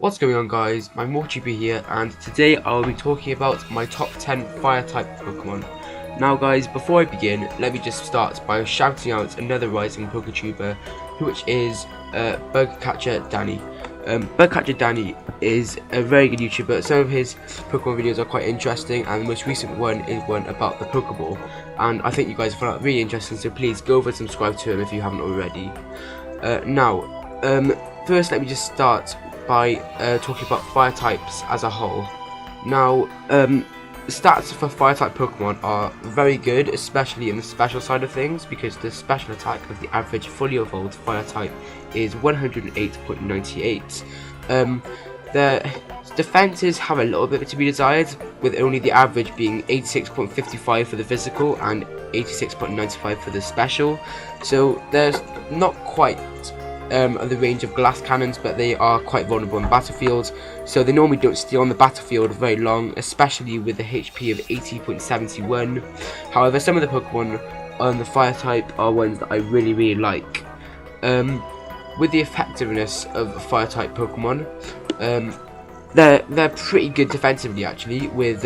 What's going on, guys? I'm Mortuber here, and today I'll be talking about my top 10 fire type Pokemon. Now guys, before I begin, let me just start by shouting out another rising PokeTuber, which is Bugcatcher Danny. Bugcatcher Danny is a very good YouTuber. Some of his Pokemon videos are quite interesting, and the most recent one is one about the Pokeball, and I think you guys find that really interesting, so please go over and subscribe to him if you haven't already. First let me just start by talking about fire types as a whole. Now, stats for fire type Pokemon are very good, especially in the special side of things, because the special attack of the average fully evolved fire type is 108.98. The defenses have a little bit to be desired, with only the average being 86.55 for the physical and 86.95 for the special, so there's not quite the range of glass cannons, but they are quite vulnerable in battlefields, so they normally don't stay on the battlefield very long, especially with the HP of 80.71. However, some of the Pokemon on the fire type are ones that I really like. With the effectiveness of fire type Pokemon, they're pretty good defensively actually, with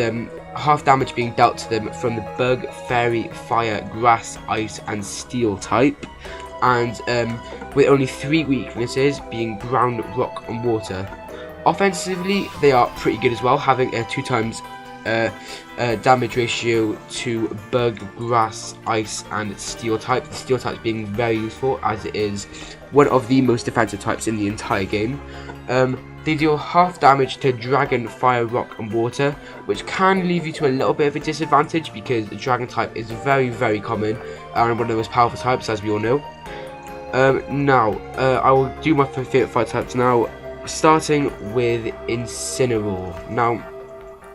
half damage being dealt to them from the Bug, Fairy, Fire, Grass, Ice and Steel type, and with only 3 weaknesses being Ground, Rock and Water. Offensively, they are pretty good as well, having a 2 times damage ratio to Bug, Grass, Ice and Steel type. The Steel type being very useful, as it is one of the most defensive types in the entire game. They deal half damage to Dragon, Fire, Rock and Water, which can leave you to a little bit of a disadvantage, because the Dragon type is very common and one of the most powerful types, as we all know. I will do my favourite fire types now, starting with Incineroar. Now,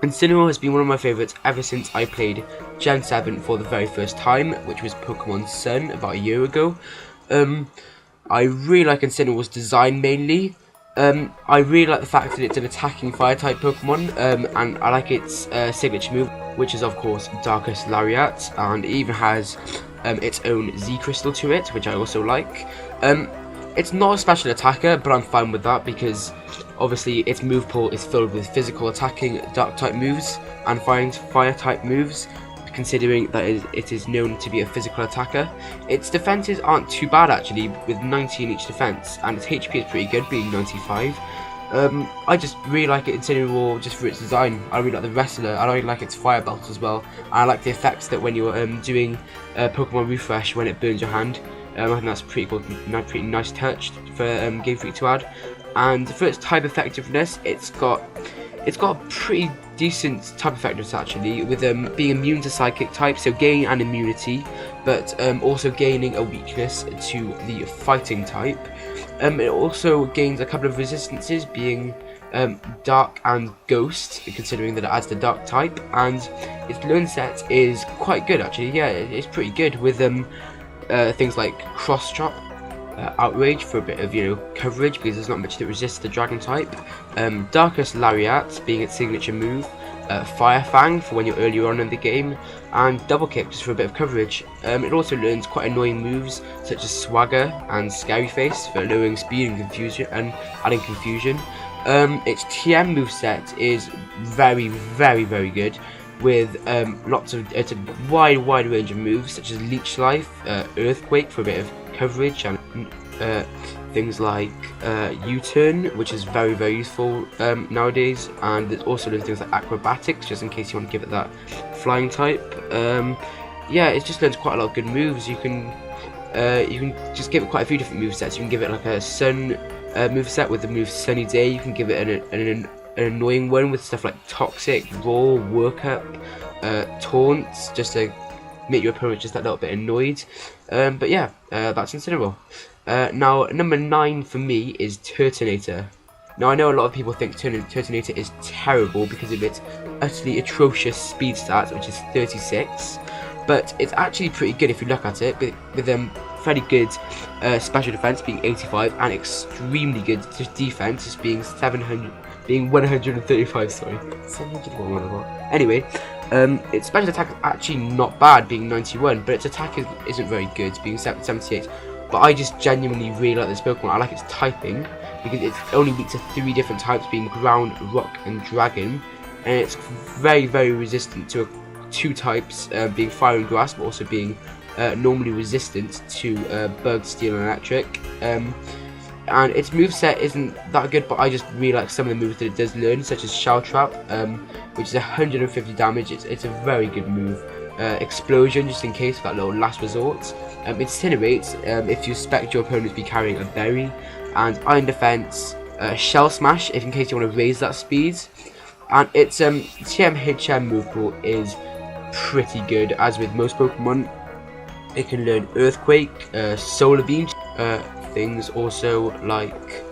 Incineroar has been one of my favourites ever since I played Gen 7 for the very first time, which was Pokemon Sun about a year ago. I really like Incineroar's design mainly. I really like the fact that it's an attacking fire type Pokemon, and I like its signature move, which is of course Darkest Lariat, and it even has its own Z Crystal to it, which I also like. It's not a special attacker, but I'm fine with that, because obviously its move pool is filled with physical attacking dark type moves and fire type moves, considering that it is known to be a physical attacker. Its defenses aren't too bad actually, with 90 in each defense, and its HP is pretty good, being 95. I just really like it Incineroar just for its design. I really like the Wrestler, I really like its Fire Belt as well. I like the effects that when you're doing Pokemon Refresh, when it burns your hand. I think that's pretty cool, pretty nice touch for Game Freak to add. And for its type effectiveness, it's got a pretty decent type effectiveness actually, with being immune to Psychic type, so gaining an immunity, but also gaining a weakness to the Fighting type. It also gains a couple of resistances, being Dark and Ghost, considering that it adds the Dark type, and its learn set is quite good actually. Yeah, it's pretty good, with things like Cross Chop, Outrage for a bit of coverage, because there's not much that resists the Dragon type, Darkest Lariat being its signature move, Fire Fang for when you're earlier on in the game, and Double Kick just for a bit of coverage. It also learns quite annoying moves such as Swagger and Scary Face for lowering speed and confusion and adding confusion. Its TM moveset is very good, with it's a wide range of moves such as Leech Life, Earthquake for a bit of coverage, and things like U-Turn, which is very useful nowadays, and it also does things like Acrobatics, just in case you want to give it that flying type. Yeah, it just learns quite a lot of good moves. You can just give it quite a few different movesets. You can give it like a Sun moveset with the move Sunny Day. You can give it an annoying one with stuff like Toxic, Roar, Workup, Taunts, just to make your opponent just a little bit annoyed. But yeah, that's Incineroar. Now, number 9 for me is Turtonator. Now, I know a lot of people think Turtonator is terrible because of its utterly atrocious speed stat, which is 36, but it's actually pretty good if you look at it, with fairly good special defense being 85, and extremely good defense as being 135, sorry. 700, anyway, its special attack is actually not bad, being 91, but its attack isn't very good, being 78. But I just genuinely really like this Pokemon. I like its typing, because it's only weak to 3 different types, being ground, rock, and dragon, and it's very, very resistant to 2 types, being fire and grass, but also being normally resistant to bug, steel, and electric. And its moveset isn't that good, but I just really like some of the moves that it does learn, such as Shell Trap, which is 150 damage. It's a very good move. Explosion, just in case, for that little last resort. Incinerate, if you expect your opponent to be carrying a berry. And Iron Defense, Shell Smash, if in case you want to raise that speed. And its TM-HM move pool is pretty good, as with most Pokemon. It can learn Earthquake, Solar Beam, things also like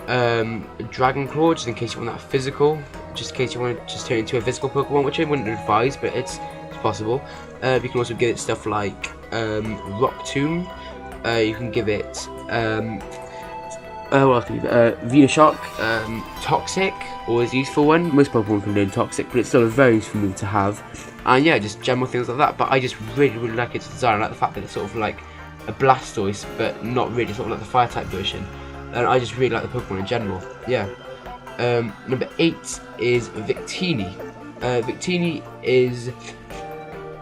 Dragon Claw, just in case you want that physical, just in case you want to just turn it into a physical Pokemon, which I wouldn't advise, but it's possible. You can also give it stuff like Rock Tomb. You can give it what else can you give? Venoshock, Toxic, always a useful one. Most Pokemon can learn Toxic, but it's still a very useful move to have. And yeah, just general things like that. But I just really, really like its design. I like the fact that it's sort of like a Blastoise, but not really, sort of like the fire type version. And I just really like the Pokemon in general. Yeah. Number 8 is Victini. Victini is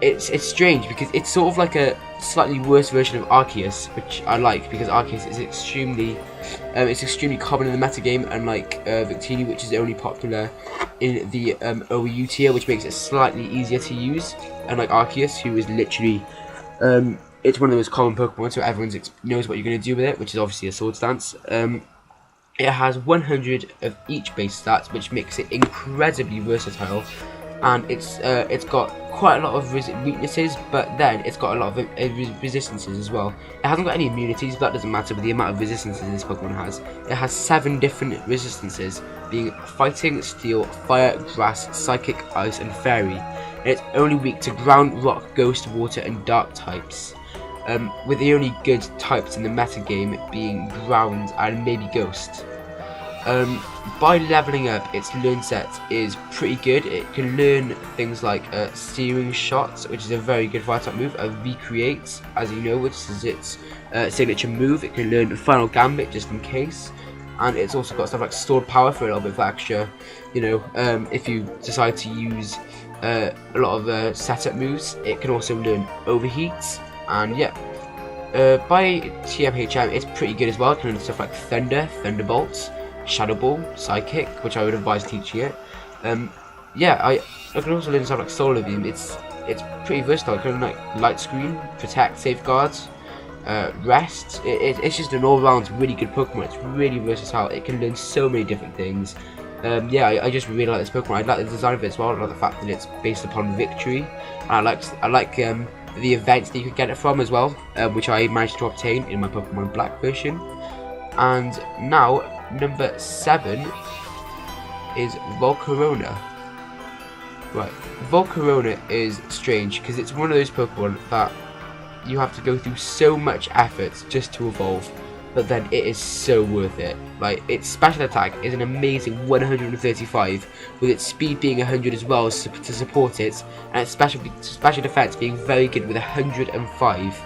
it's strange because it's sort of like a slightly worse version of Arceus, which I like because Arceus is extremely common in the metagame, unlike Victini, which is only popular in the OU tier, which makes it slightly easier to use. Unlike Arceus, who is literally it's one of the most common Pokemon, so everyone knows what you're going to do with it, which is obviously a Swords Dance. It has 100 of each base stats, which makes it incredibly versatile, and it's got quite a lot of weaknesses, but then it's got a lot of resistances as well. It hasn't got any immunities, but that doesn't matter with the amount of resistances this Pokemon has. It has 7 different resistances, being Fighting, Steel, Fire, Grass, Psychic, Ice, and Fairy. And it's only weak to Ground, Rock, Ghost, Water, and Dark types, with the only good types in the metagame being Ground and maybe Ghost. By leveling up, its learn set is pretty good. It can learn things like Searing Shot, which is a very good fire type move, Recreate, as you know, which is its signature move. It can learn Final Gambit, just in case, and it's also got stuff like Stored Power for a little bit of extra, you know, if you decide to use a lot of setup moves. It can also learn Overheat, and yeah. By TM-HM, it's pretty good as well. It can learn stuff like Thunder, Thunderbolts, Shadow Ball, Psychic, which I would advise teaching it. Yeah, I can also learn stuff like Solar Beam. It's pretty versatile. It can learn like Light Screen, Protect, Safeguards, Rest. It's just an all-round really good Pokemon. It's really versatile. It can learn so many different things. Yeah, I just really like this Pokemon. I like the design of it as well. I like the fact that it's based upon Victory. And I like the events that you could get it from as well, which I managed to obtain in my Pokemon Black version. And now, number 7 is Volcarona. Right, Volcarona is strange because it's one of those Pokemon that you have to go through so much effort just to evolve, but then it is so worth it. Like, its special attack is an amazing 135, with its speed being 100 as well to support it, and its special defense being very good with 105.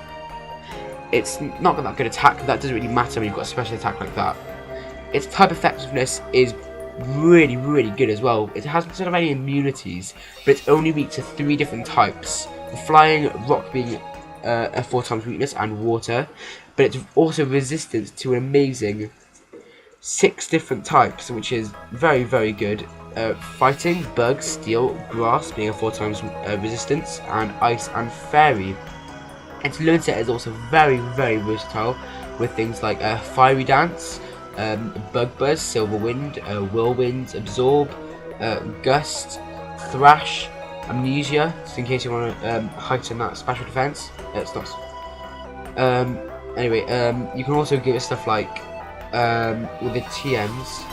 It's not got that good attack, but that doesn't really matter when you've got a special attack like that. Its type effectiveness is really, really good as well. It hasn't sort of any immunities, but it's only weak to 3 different types. The Flying, Rock being a 4 times weakness, and Water, but it's also resistant to an amazing 6 different types, which is very, very good. Fighting, Bug, Steel, Grass being a 4 times resistance, and Ice and Fairy. Its learn set is also very, very versatile, with things like Fiery Dance, Bug Buzz, Silver Wind, Whirlwind, Absorb, Gust, Thrash, Amnesia, just in case you want to heighten that special defense. It's not. Anyway, you can also give it stuff like with the TMs.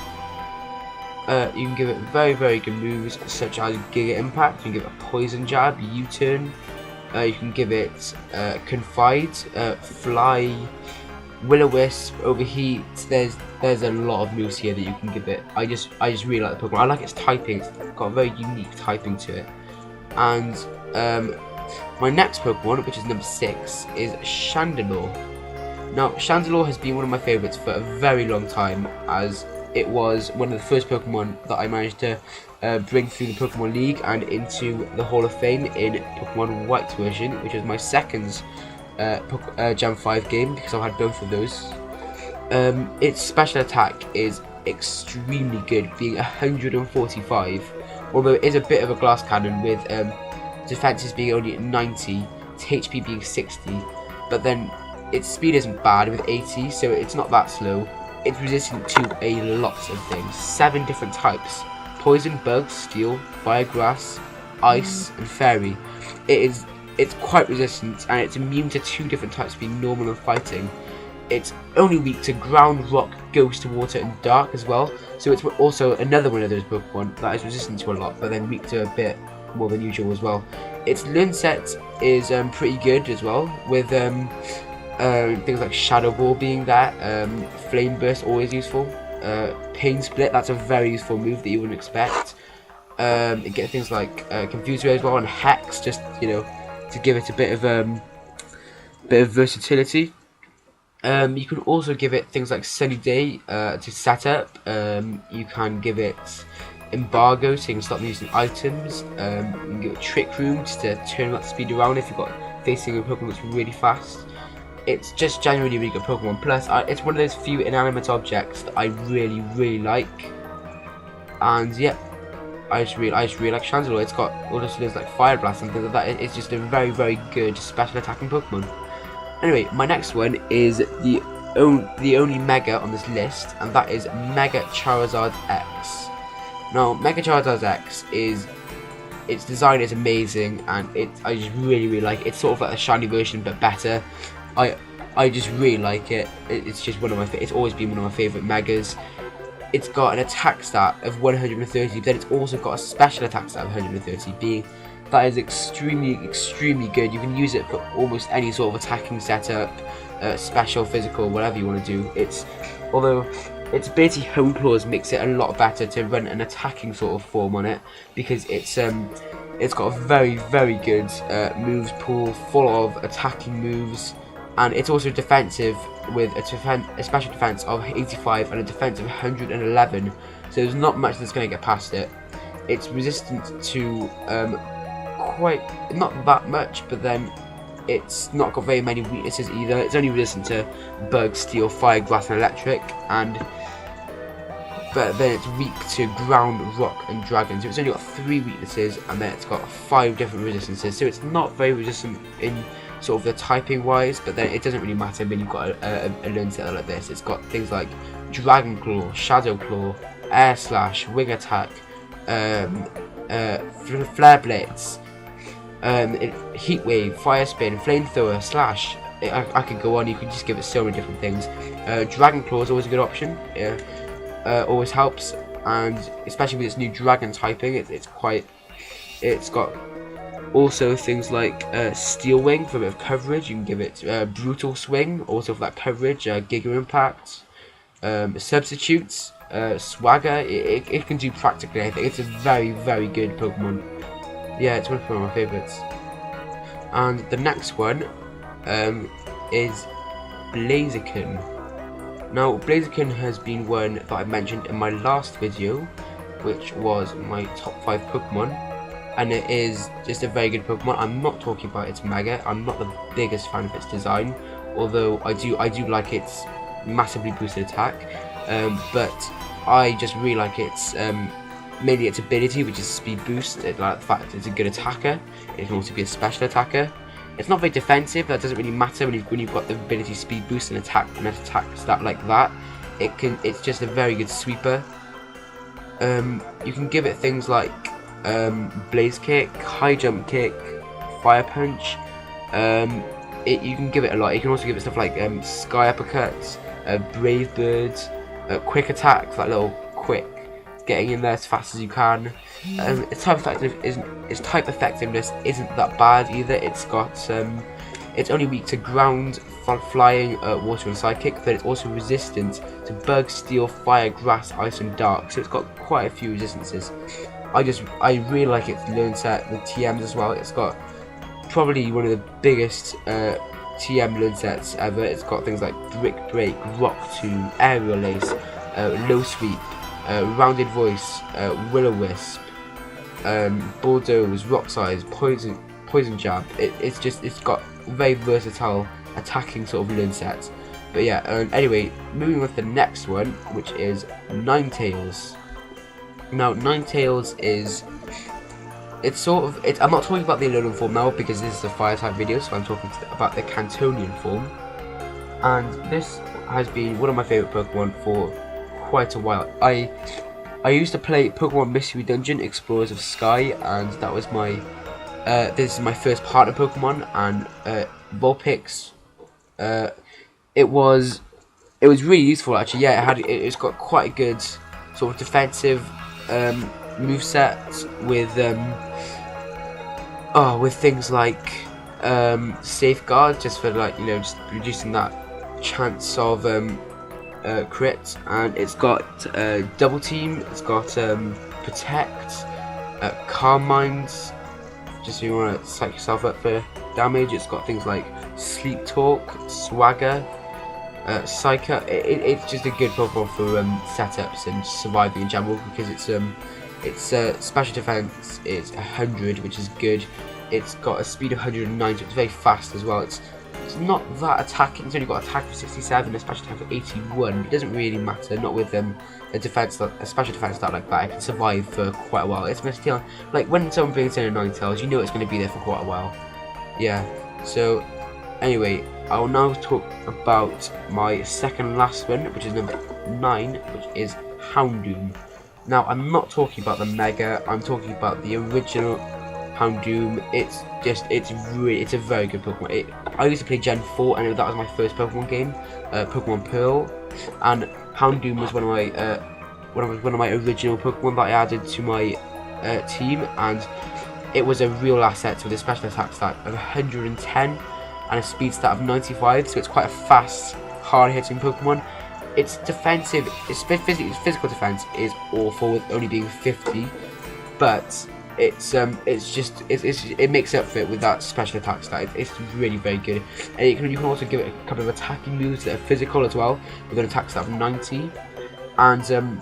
You can give it very, very good moves such as Giga Impact. You can give it a Poison Jab, U-Turn. You can give it Confide, Fly, Will-O-Wisp, Overheat. There's a lot of moves here that you can give it. I just really like the Pokemon. I like its typing. It's got a very unique typing to it. And my next Pokemon, which is number 6, is Chandelure. Now, Chandelure has been one of my favourites for a very long time, as it was one of the first Pokemon that I managed to bring through the Pokemon League and into the Hall of Fame in Pokemon White version, which was my second Gen 5 game, because I've had both of those. Its special attack is extremely good, being 145, although it is a bit of a glass cannon with defenses being only at 90, its HP being 60, but then its speed isn't bad with 80, so it's not that slow. It's resistant to a lot of things, 7 different types: poison, bug, steel, fire, grass, ice, and fairy. It's quite resistant, and it's immune to 2 different types, being normal and fighting. It's only weak to ground, rock, ghost, water, and dark as well, so it's also another one of those Pokemon that is resistant to a lot, but then weak to a bit more than usual as well. Its learn set is pretty good as well, with things like Shadow Ball being there, Flame Burst always useful, Pain Split, that's a very useful move that you wouldn't expect. You get things like Confuse Ray as well, and Hex, just, you know, to give it a bit of versatility. You can also give it things like Sunny Day to set up. You can give it Embargo, so you can stop using items. You can give it Trick Room just to turn that speed around if you've got facing a Pokemon that's really fast. It's just generally a really good Pokemon. Plus, it's one of those few inanimate objects that I really like. And yeah, I just really like Chandelure. It's got all this like Fire Blast and things like that. It's just a very good special attacking Pokemon. Anyway, my next one is the only Mega on this list, and that is Mega Charizard X. Now, Mega Charizard X its design is amazing, and I just really like it. It's sort of like a shiny version, but better. I just really like it. It's just one of it's always been one of my favourite Megas. It's got an attack stat of 130, but then it's also got a special attack stat of 130, being that is extremely good. You can use it for almost any sort of attacking setup, special, physical, whatever you want to do. Although its ability Hone Claws makes it a lot better to run an attacking sort of form on it, because it's got a very good moves pool full of attacking moves, and it's also defensive with a special defense of 85 and a defense of 111. So there's not much that's going to get past it. It's resistant to not that much, but then it's not got very many weaknesses either. It's only resistant to bug, steel, fire, grass, and electric, but then it's weak to ground, rock, and dragon. So it's only got 3 weaknesses, and then it's got 5 different resistances. So it's not very resistant in sort of the typing wise, but then it doesn't really matter when you've got a learn set like this. It's got things like Dragon Claw, Shadow Claw, Air Slash, Wing Attack, Flare Blitz, Heat Wave, Fire Spin, Flamethrower, Slash. I could go on. You could just give it so many different things. Dragon Claw is always a good option. Always helps, and especially with its new Dragon typing, it's got also things like Steel Wing for a bit of coverage. You can give it Brutal Swing, also for that coverage. Giga Impact, Substitutes, Swagger. It can do practically anything. It's a very good Pokemon. Yeah, it's one of my favourites. And the next one is Blaziken. Now, Blaziken has been one that I mentioned in my last video, which was my top 5 Pokemon, and it is just a very good Pokemon. I'm not talking about its Mega. I'm not the biggest fan of its design, although I do like its massively boosted attack, but I just really like its mainly its ability, which is speed boost. I like the fact that it's a good attacker. It can also be a special attacker. It's not very defensive. That doesn't really matter when you've got the ability speed boost and attack stat like that. It's just a very good sweeper. You can give it things like Blaze Kick, High Jump Kick, Fire Punch. You can give it a lot. You can also give it stuff like Sky Uppercuts, Brave Birds, Quick Attack, that little quick getting in there as fast as you can. Its type effectiveness isn't that bad either. It's only weak to ground, flying, water, and psychic, but it's also resistant to bug, steel, fire, grass, ice, and dark. So it's got quite a few resistances. I really like its learn set with TMs as well. It's got probably one of the biggest TM learn sets ever. It's got things like Brick Break, Rock Tomb, Aerial Ace, Low Sweep, Rounded Voice, Will-O-Wisp, Bulldoze, Rock Size, Poison Jab. It's got very versatile attacking sort of learn sets. But yeah, anyway, moving on to the next one, which is Ninetales. Now, Ninetales is, I'm not talking about the Alolan form now because this is a fire type video, so I'm talking about the Cantonian form. And this has been one of my favourite Pokemon for quite a while. I used to play Pokemon Mystery Dungeon Explorers of Sky, and that was my, this is my first partner Pokemon, and Vulpix, it was really useful actually. Yeah, it's got quite a good sort of defensive moveset with things like Safeguard, just for like, you know, just reducing that chance of crit, and it's got Double Team, it's got Protect, Calm Minds, just so you want to psych yourself up for damage. It's got things like Sleep Talk, Swagger, Psyker. It's just a good Pokemon for setups and surviving in general, because its special defense is 100, which is good. It's got a speed of 190, it's very fast as well. It's not that attacking. It's only got attack of 67, a special attack of 81. It doesn't really matter, not with a special defense that like that. It can survive for quite a while. It's basically like when someone brings in a Ninetales, you know it's going to be there for quite a while. Yeah. So anyway, I will now talk about my second last one, which is number 9, which is Houndoom. Now, I'm not talking about the Mega, I'm talking about the original Houndoom. It's a very good Pokemon. I used to play Gen 4, and that was my first Pokemon game, Pokemon Pearl, and Houndoom was one of my original Pokemon that I added to my team, and it was a real asset with a special attack stat of 110 and a speed stat of 95, so it's quite a fast, hard-hitting Pokemon. Its defensive, its physical defense is awful, with only being 50, but it makes up for it with that special attack stat. It's really very good, and you can also give it a couple of attacking moves that are physical as well, with an attack stat of 90, and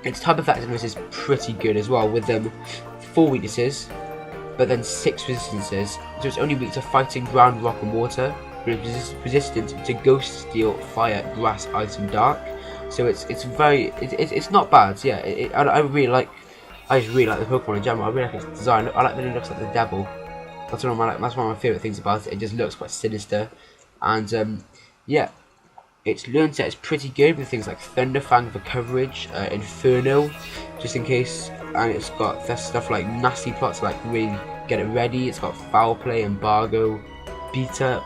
its type effectiveness is pretty good as well, with 4 weaknesses, but then 6 resistances. So it's only weak to fighting, ground, rock, and water, but it's resistant to ghost, steel, fire, grass, ice, and dark. So it's not bad. Yeah, I just really like the Pokemon in general. I really like its design. I like that it looks like the devil. That's one of my favourite things about it. It just looks quite sinister, and yeah, its learn set is pretty good with things like Thunderfang for coverage, Inferno, just in case, and it's got stuff like Nasty Plot to like really get it ready. It's got Foul Play, Embargo, Beat Up.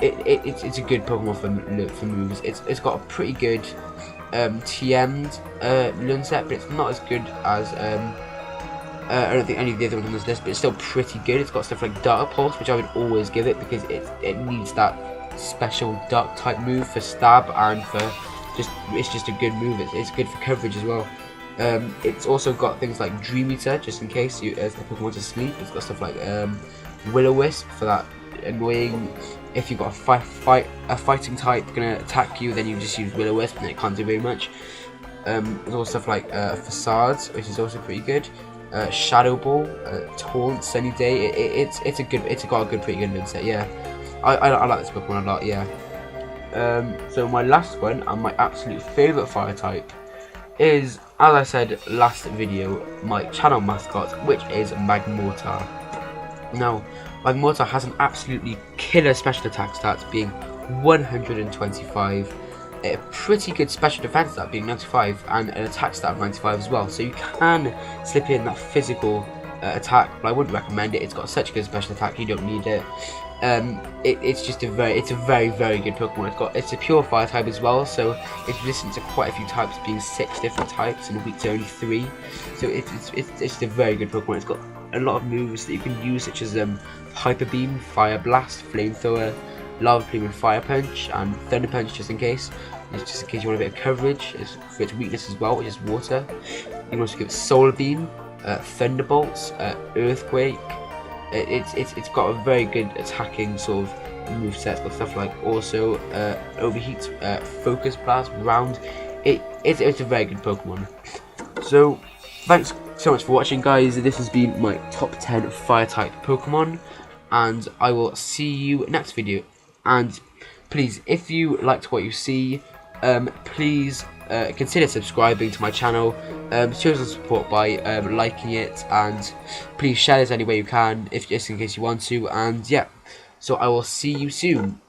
It's a good Pokemon for moves. It's got a pretty good TM'd learn set, but it's not as good as I don't think any of the other ones on this list, but it's still pretty good. It's got stuff like Dark Pulse, which I would always give it because it needs that special dark type move for stab, and for it's just a good move. It's good for coverage as well. It's also got things like Dream Eater, just in case the Pokemon to sleep. It's got stuff like Will-O-Wisp for that annoying, if you've got a fighting type gonna attack you, then you just use Will-O-Wisp and it can't do very much. There's also stuff like Facades, which is also pretty good. Shadow Ball, Taunt, Sunny Day. It's got a pretty good learn set. Yeah, I like this Pokemon a lot. Yeah. So my last one, and my absolute favourite fire type, is, as I said last video, my channel mascot, which is Magmortar. Now, Magmortar has an absolutely killer special attack stat, being 125, a pretty good special defense stat being 95, and an attack stat of 95 as well. So you can slip in that physical attack, but I wouldn't recommend it. It's got such a good special attack, you don't need it. It's a very good Pokemon. It's a pure fire type as well, so it's resistant to quite a few types, being 6 different types and weak to only 3. So it's a very good Pokemon. It's got a lot of moves that you can use, such as Hyper Beam, Fire Blast, Flamethrower, Lava Plume, and Fire Punch, and Thunder Punch, just in case. It's just in case you want a bit of coverage. It's for its weakness as well, which is water. You can also give it Solar Beam, Thunderbolts, Earthquake. It's got a very good attacking sort of movesets, got stuff like also Overheat, Focus Blast, Round. It's a very good Pokemon. So thanks so much for watching, guys. This has been my top 10 fire type Pokemon, and I will see you next video. And please, if you liked what you see, please consider subscribing to my channel. Show some support by liking it, and please share this any way you can, if just in case you want to. And yeah, so I will see you soon.